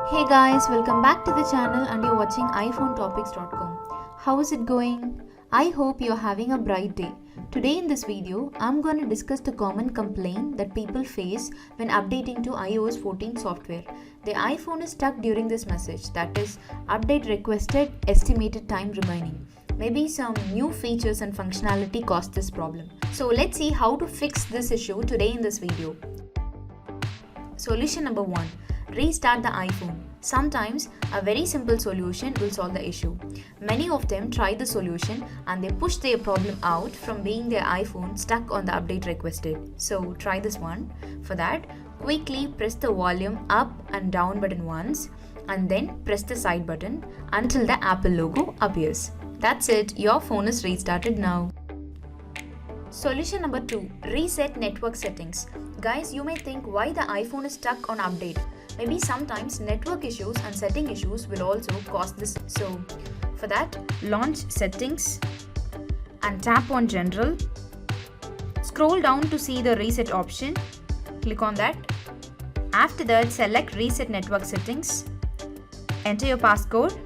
Hey guys, welcome back to the channel and you're watching iPhoneTopics.com. How is it going? I hope you're having a bright day. Today in this video, I'm going to discuss the common complaint that people face when updating to iOS 14 software. The iPhone is stuck during this message, that is, update requested, estimated time remaining. Maybe some new features and functionality caused this problem. So let's see how to fix this issue today in this video. Solution number 1. Restart the iPhone. Sometimes a very simple solution will solve the issue. Many of them try the solution and they push their problem out from being their iPhone stuck on the update requested. So try this one. For that, quickly press the volume up and down button once and then press the side button until the Apple logo appears. That's it, your phone is restarted now. Solution number 2. Reset network settings. Guys, you may think why the iPhone is stuck on update. Maybe sometimes network issues and setting issues will also cause this. So for that, launch settings and tap on general. Scroll down to see the reset option. Click on that. After that, select reset network settings. Enter your passcode.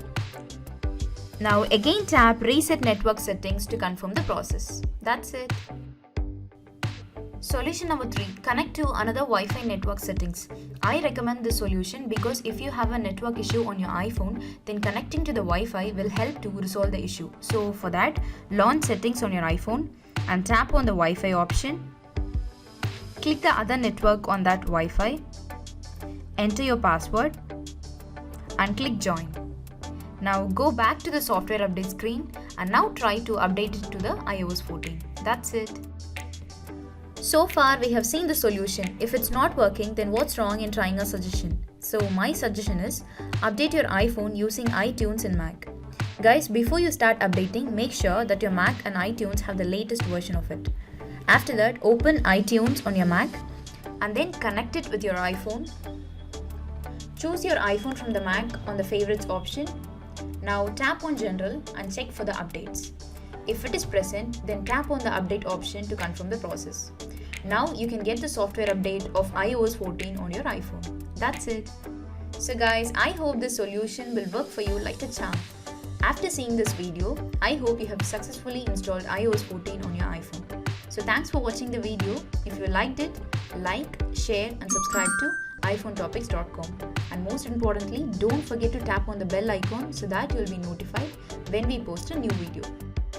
Now again tap reset network settings to confirm the process. That's it. Solution number 3. Connect to another Wi-Fi network settings. I recommend this solution because if you have a network issue on your iPhone, then connecting to the Wi-Fi will help to resolve the issue. So for that, launch settings on your iPhone and tap on the Wi-Fi option. Click the other network on that Wi-Fi. Enter your password and click join. Now go back to the software update screen and now try to update it to the iOS 14. That's it. So far we have seen the solution. If it's not working, then what's wrong in trying a suggestion? So my suggestion is update your iPhone using iTunes and Mac. Guys, before you start updating, make sure that your Mac and iTunes have the latest version of it. After that, open iTunes on your Mac and then connect it with your iPhone. Choose your iPhone from the Mac on the favorites option. Now tap on general and check for the updates. If it is present, then tap on the update option to confirm the process. Now you can get the software update of iOS 14 on your iPhone. That's it. So guys, I hope this solution will work for you like a charm. After seeing this video, I hope you have successfully installed iOS 14 on your iPhone. So thanks for watching the video. If you liked it, like, share and subscribe to iPhoneTopics.com. And most importantly, don't forget to tap on the bell icon so that you'll be notified when we post a new video.